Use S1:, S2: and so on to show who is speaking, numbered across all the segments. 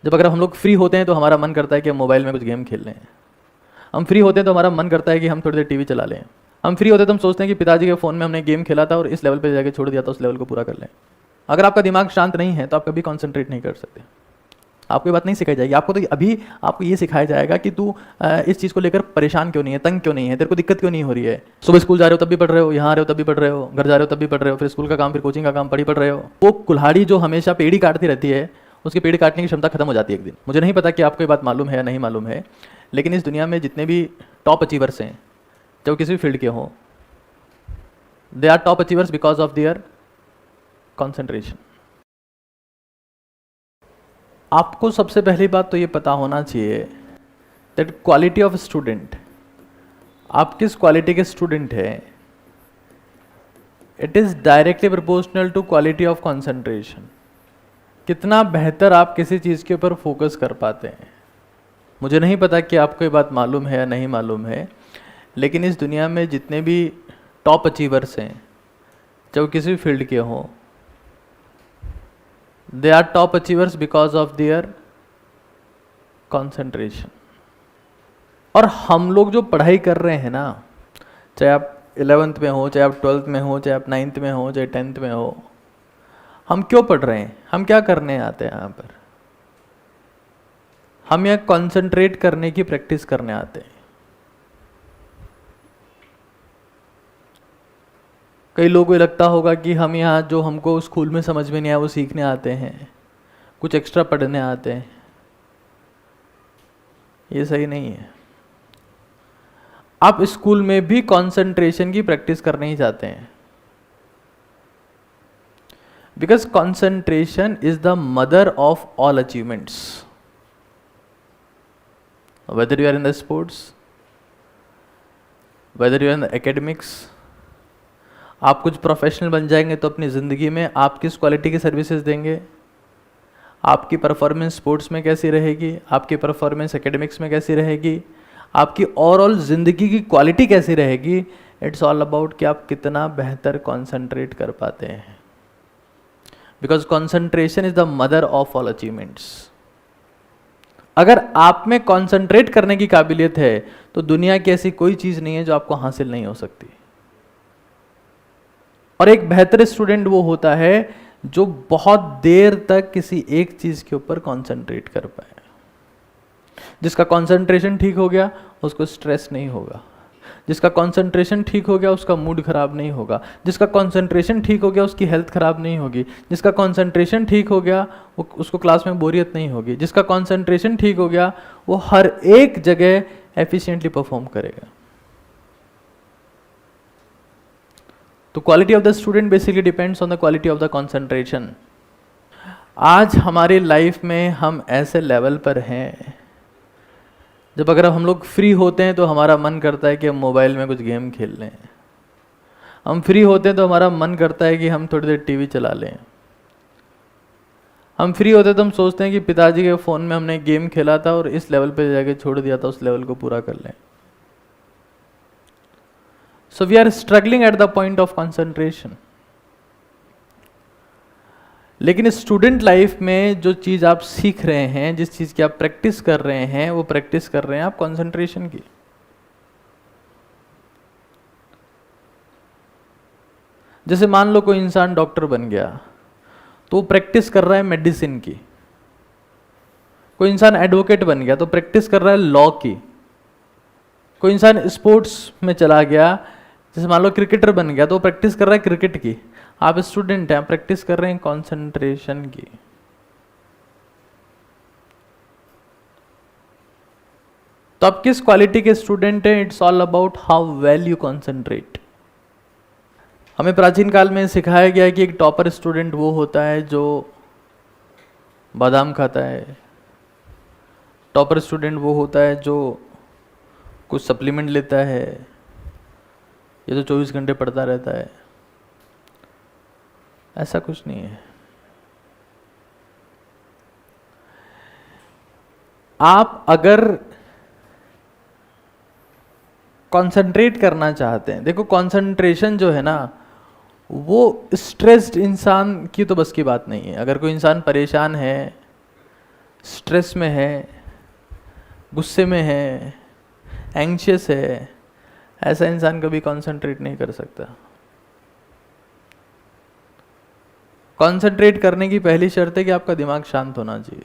S1: जब अगर हम लोग फ्री होते हैं तो हमारा मन करता है कि हम मोबाइल में कुछ गेम खेल लें। हम फ्री होते हैं तो हमारा मन करता है कि हम थोड़ी देर टीवी चला लें। हम फ्री होते हैं तो हम सोचते हैं कि पिताजी के फ़ोन में हमने गेम खेला था और इस लेवल पे जाके छोड़ दिया था, उस लेवल को पूरा कर लें। अगर आपका दिमाग शांत नहीं है तो आप कभी कॉन्सेंट्रेट नहीं कर सकते। आपको ये बात नहीं सिखाई जाएगी। आपको तो अभी आपको ये सिखाया जाएगा कि तू इस चीज़ को लेकर परेशान क्यों नहीं है, तंग क्यों नहीं है, तेरे को दिक्कत क्यों नहीं हो रही है। सुबह स्कूल जा रहे हो तब भी पढ़ रहे हो, यहाँ आ रहे हो तब भी पढ़ रहे हो, घर जा रहे हो तब भी पढ़ रहे हो, फिर स्कूल का काम, फिर कोचिंग का काम, पढ़ रहे हो। वो कुल्हाड़ी जो हमेशा पेड़ काटती रहती है, उसकी पेड़ काटने की क्षमता खत्म हो जाती है एक दिन। मुझे नहीं पता कि आपको ये बात मालूम है या नहीं मालूम है, लेकिन इस दुनिया में जितने भी टॉप अचीवर्स हैं, चाहे किसी भी फील्ड के हों, they are top achievers because of their concentration. आपको सबसे पहली बात तो ये पता होना चाहिए दैट क्वालिटी ऑफ स्टूडेंट, आप किस क्वालिटी के स्टूडेंट हैं, it is directly proportional to quality of concentration. कितना बेहतर आप किसी चीज़ के ऊपर फोकस कर पाते हैं। मुझे नहीं पता कि आपको ये बात मालूम है या नहीं मालूम है, लेकिन इस दुनिया में जितने भी टॉप अचीवर्स हैं, चाहे वो किसी भी फील्ड के हों, they are top achievers because of their concentration. और हम लोग जो पढ़ाई कर रहे हैं ना, चाहे आप 11th में हो, चाहे आप 12th में हो, चाहे आप 9th में हो, चाहे 10th में हो, हम क्यों पढ़ रहे हैं, हम क्या करने आते हैं यहाँ पर? हम यहाँ कॉन्सेंट्रेट करने की प्रैक्टिस करने आते हैं। कई लोगों को लगता होगा कि हम यहाँ जो हमको स्कूल में समझ में नहीं आया वो सीखने आते हैं, कुछ एक्स्ट्रा पढ़ने आते हैं। ये सही नहीं है। आप स्कूल में भी कंसंट्रेशन की प्रैक्टिस करने ही जाते हैं, because concentration is the mother of all achievements. Whether you are in the sports, whether you are in the academics, आप कुछ प्रोफेशनल बन जाएंगे तो अपनी ज़िंदगी में आप किस क्वालिटी की सर्विसेज देंगे, आपकी परफॉर्मेंस स्पोर्ट्स में कैसी रहेगी, आपकी परफॉर्मेंस एकेडमिक्स में कैसी रहेगी, आपकी ओवरऑल ज़िंदगी की क्वालिटी कैसी रहेगी। इट्स ऑल अबाउट कि आप कितना बेहतर कंसंट्रेट कर पाते हैं, because concentration is the mother of all achievements. अगर आप में कंसंट्रेट करने की काबिलियत है तो दुनिया की ऐसी कोई चीज़ नहीं है जो आपको हासिल नहीं हो सकती। और एक बेहतर स्टूडेंट वो होता है जो बहुत देर तक किसी एक चीज़ के ऊपर कंसंट्रेट कर पाए। जिसका कंसंट्रेशन ठीक हो गया उसको स्ट्रेस नहीं होगा, जिसका कंसंट्रेशन ठीक हो गया उसका मूड खराब नहीं होगा, जिसका कंसंट्रेशन ठीक हो गया उसकी हेल्थ खराब नहीं होगी, जिसका कंसंट्रेशन ठीक हो गया उसको क्लास में बोरियत नहीं होगी, जिसका कंसंट्रेशन ठीक हो गया वो हर एक जगह एफिशिएंटली परफॉर्म करेगा। तो quality of the student basically depends on the quality of the concentration. आज हमारी लाइफ में हम ऐसे लेवल पर हैं जब अगर हम लोग फ्री होते हैं तो हमारा मन करता है कि हम मोबाइल में कुछ गेम खेल लें। हम फ्री होते हैं तो हमारा मन करता है कि हम थोड़ी देर टीवी चला लें। हम फ्री होते हैं तो हम सोचते हैं कि पिताजी के फ़ोन में हमने गेम खेला था और इस लेवल पे जाके छोड़ दिया था, उस लेवल को पूरा कर लें। So we are struggling at the point of concentration. लेकिन स्टूडेंट लाइफ में जो चीज़ आप सीख रहे हैं, जिस चीज़ की आप प्रैक्टिस कर रहे हैं, वो प्रैक्टिस कर रहे हैं आप कंसंट्रेशन की। जैसे मान लो कोई इंसान डॉक्टर बन गया तो वो प्रैक्टिस कर रहा है मेडिसिन की। कोई इंसान एडवोकेट बन गया तो प्रैक्टिस कर रहा है लॉ की। कोई इंसान स्पोर्ट्स में चला गया, जैसे मान लो क्रिकेटर बन गया तो प्रैक्टिस कर रहा है क्रिकेट की। आप स्टूडेंट हैं, प्रैक्टिस कर रहे हैं कंसंट्रेशन की। तो आप किस क्वालिटी के स्टूडेंट हैं, it's all about how well you concentrate. हमें प्राचीन काल में सिखाया गया है कि एक टॉपर स्टूडेंट वो होता है जो बादाम खाता है। टॉपर स्टूडेंट वो होता है जो कुछ सप्लीमेंट लेता है, ये तो 24 घंटे पढ़ता रहता है। ऐसा कुछ नहीं है। आप अगर कंसंट्रेट करना चाहते हैं, देखो कंसंट्रेशन जो है ना वो स्ट्रेस्ड इंसान की तो बस की बात नहीं है। अगर कोई इंसान परेशान है, स्ट्रेस में है, गुस्से में है, एंग्शियस है, ऐसा इंसान कभी कंसंट्रेट नहीं कर सकता। कंसंट्रेट करने की पहली शर्त है कि आपका दिमाग शांत होना चाहिए।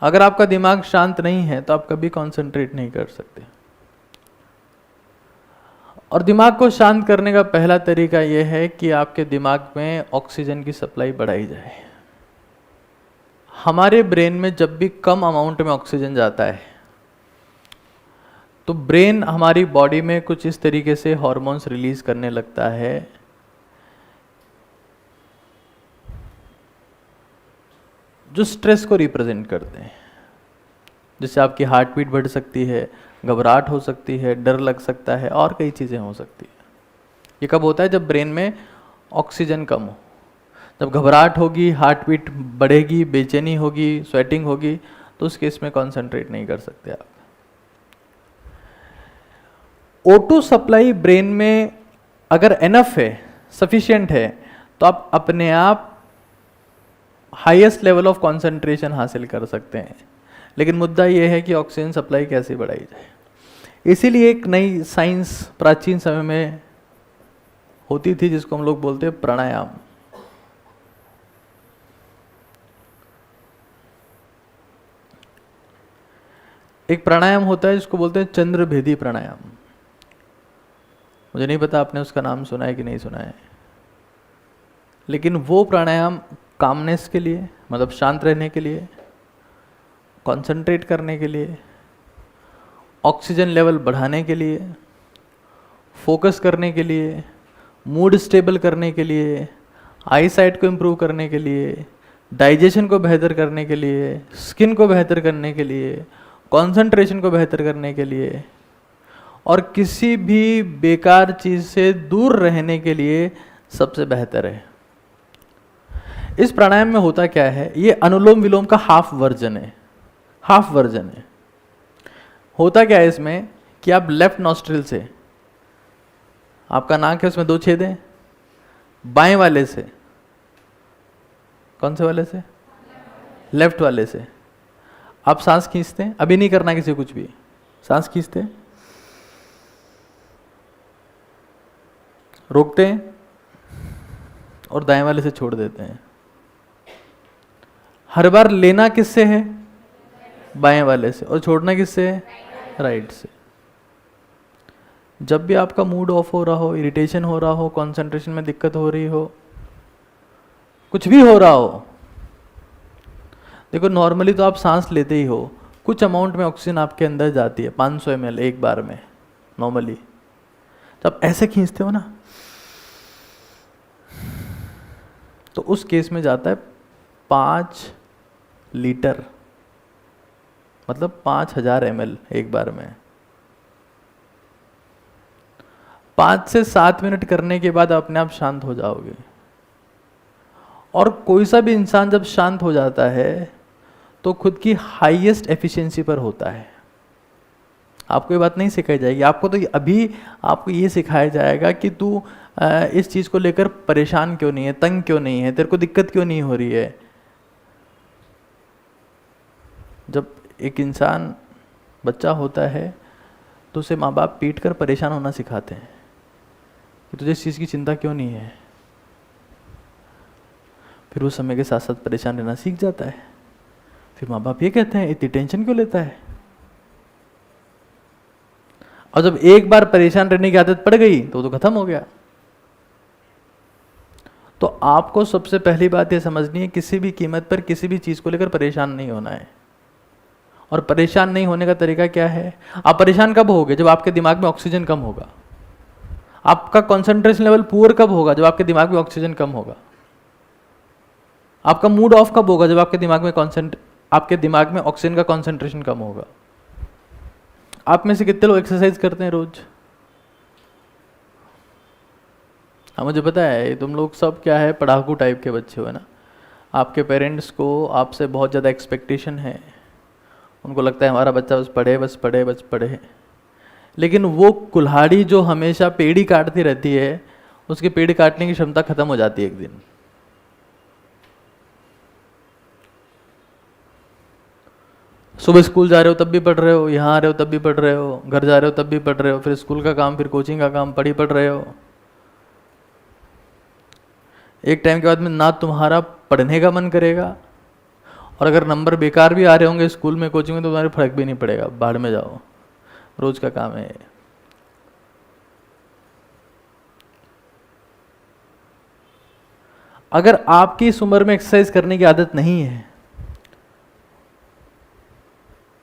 S1: अगर आपका दिमाग शांत नहीं है तो आप कभी कंसंट्रेट नहीं कर सकते। और दिमाग को शांत करने का पहला तरीका यह है कि आपके दिमाग में ऑक्सीजन की सप्लाई बढ़ाई जाए। हमारे ब्रेन में जब भी कम अमाउंट में ऑक्सीजन जाता है तो ब्रेन हमारी बॉडी में कुछ इस तरीके से हार्मोन्स रिलीज करने लगता है जो स्ट्रेस को रिप्रेजेंट करते हैं। जिससे आपकी हार्ट बीट बढ़ सकती है, घबराहट हो सकती है, डर लग सकता है और कई चीज़ें हो सकती है। ये कब होता है? जब ब्रेन में ऑक्सीजन कम हो। जब घबराहट होगी, हार्ट बीट बढ़ेगी, बेचैनी होगी, स्वेटिंग होगी, तो उस केस में कॉन्सेंट्रेट नहीं कर सकते आप। O2 सप्लाई ब्रेन में अगर एनफ है, सफिशिएंट है, तो आप अपने आप हाईएस्ट लेवल ऑफ कंसंट्रेशन हासिल कर सकते हैं। लेकिन मुद्दा यह है कि ऑक्सीजन सप्लाई कैसे बढ़ाई जाए। इसीलिए एक नई साइंस प्राचीन समय में होती थी जिसको हम लोग बोलते हैं प्राणायाम। एक प्राणायाम होता है जिसको बोलते हैं चंद्रभेदी प्राणायाम। मुझे नहीं पता आपने उसका नाम सुना है कि नहीं सुना है, लेकिन वो प्राणायाम कामनेस के लिए, मतलब शांत रहने के लिए, कंसंट्रेट करने के लिए, ऑक्सीजन लेवल बढ़ाने के लिए, फोकस करने के लिए, मूड स्टेबल करने के लिए, आई साइट को इम्प्रूव करने के लिए, डाइजेशन को बेहतर करने के लिए, स्किन को बेहतर करने के लिए, कंसंट्रेशन को बेहतर करने के लिए और किसी भी बेकार चीज़ से दूर रहने के लिए सबसे बेहतर है। इस प्राणायाम में होता क्या है, ये अनुलोम विलोम का हाफ वर्जन है। हाफ वर्जन है। होता क्या है इसमें कि आप लेफ्ट नॉस्ट्रिल से, आपका नाक है उसमें 2 छेद हैं, बाएं वाले से, कौन से वाले से? लेफ्ट वाले से आप सांस खींचते हैं। अभी नहीं करना किसी कुछ भी, सांस खींचते हैं, रोकते हैं और दाएं वाले से छोड़ देते हैं। हर बार लेना किससे है? बाएं वाले से, और छोड़ना किससे है? राइट से। जब भी आपका मूड ऑफ हो रहा हो, इरिटेशन हो रहा हो, कंसंट्रेशन में दिक्कत हो रही हो, कुछ भी हो रहा हो, देखो नॉर्मली तो आप सांस लेते ही हो, कुछ अमाउंट में ऑक्सीजन आपके अंदर जाती है, 500 ml एक बार में नॉर्मली। जब ऐसे खींचते हो ना, तो उस केस में जाता है 5 लीटर, मतलब 5000 ml एक बार में। 5 से 7 मिनट करने के बाद अपने आप शांत हो जाओगे। और कोई सा भी इंसान जब शांत हो जाता है तो खुद की हाईएस्ट एफिशिएंसी पर होता है। आपको ये बात नहीं सिखाई जाएगी, आपको तो अभी आपको ये सिखाया जाएगा कि तू इस चीज़ को लेकर परेशान क्यों नहीं है, तंग क्यों नहीं है, तेरे को दिक्कत क्यों नहीं हो रही है। जब एक इंसान बच्चा होता है तो उसे माँ बाप पीट कर परेशान होना सिखाते हैं कि तुझे इस चीज़ की चिंता क्यों नहीं है। फिर वो समय के साथ साथ परेशान रहना सीख जाता है। फिर माँ बाप ये कहते हैं इतनी टेंशन क्यों लेता है। और जब एक बार परेशान रहने की आदत पड़ गई तो खत्म हो गया। तो आपको सबसे पहली बात यह समझनी है, किसी भी कीमत पर किसी भी चीज़ को लेकर परेशान नहीं होना है। और परेशान नहीं होने का तरीका क्या है? आप परेशान कब होगे? जब आपके दिमाग में ऑक्सीजन कम होगा। आपका कंसंट्रेशन लेवल पुअर कब होगा? जब आपके दिमाग में ऑक्सीजन कम होगा। आपका मूड ऑफ कब होगा? जब आपके दिमाग में ऑक्सीजन का कंसंट्रेशन कम होगा। आप में से कितने लोग एक्सरसाइज करते हैं रोज? हाँ, मुझे पता है तुम लोग सब क्या है, पढ़ाकू टाइप के बच्चे हो, है ना। आपके पेरेंट्स को आपसे बहुत ज़्यादा एक्सपेक्टेशन है। उनको लगता है हमारा बच्चा बस पढ़े बस पढ़े बस पढ़े। लेकिन वो कुल्हाड़ी जो हमेशा पेड़ ही काटती रहती है, उसके पेड़ काटने की क्षमता खत्म हो जाती है एक दिन। सुबह स्कूल जा रहे हो तब भी पढ़ रहे हो, यहाँ आ रहे हो तब भी पढ़ रहे हो, घर जा रहे हो तब भी पढ़ रहे हो, फिर स्कूल का काम, फिर कोचिंग का काम, पढ़ रहे हो। एक टाइम के बाद में ना तुम्हारा पढ़ने का मन करेगा, और अगर नंबर बेकार भी आ रहे होंगे स्कूल में कोचिंग में तो तुम्हारे फर्क भी नहीं पड़ेगा, बाहर में जाओ, रोज का काम है। अगर आपकी इस उम्र में एक्सरसाइज करने की आदत नहीं है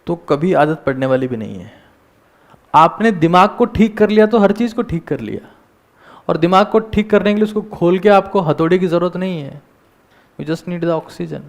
S1: तो कभी आदत पड़ने वाली भी नहीं है। आपने दिमाग को ठीक कर लिया तो हर चीज को ठीक कर लिया, और दिमाग को ठीक करने के लिए उसको खोल के आपको हथौड़े की जरूरत नहीं है। You just need the oxygen.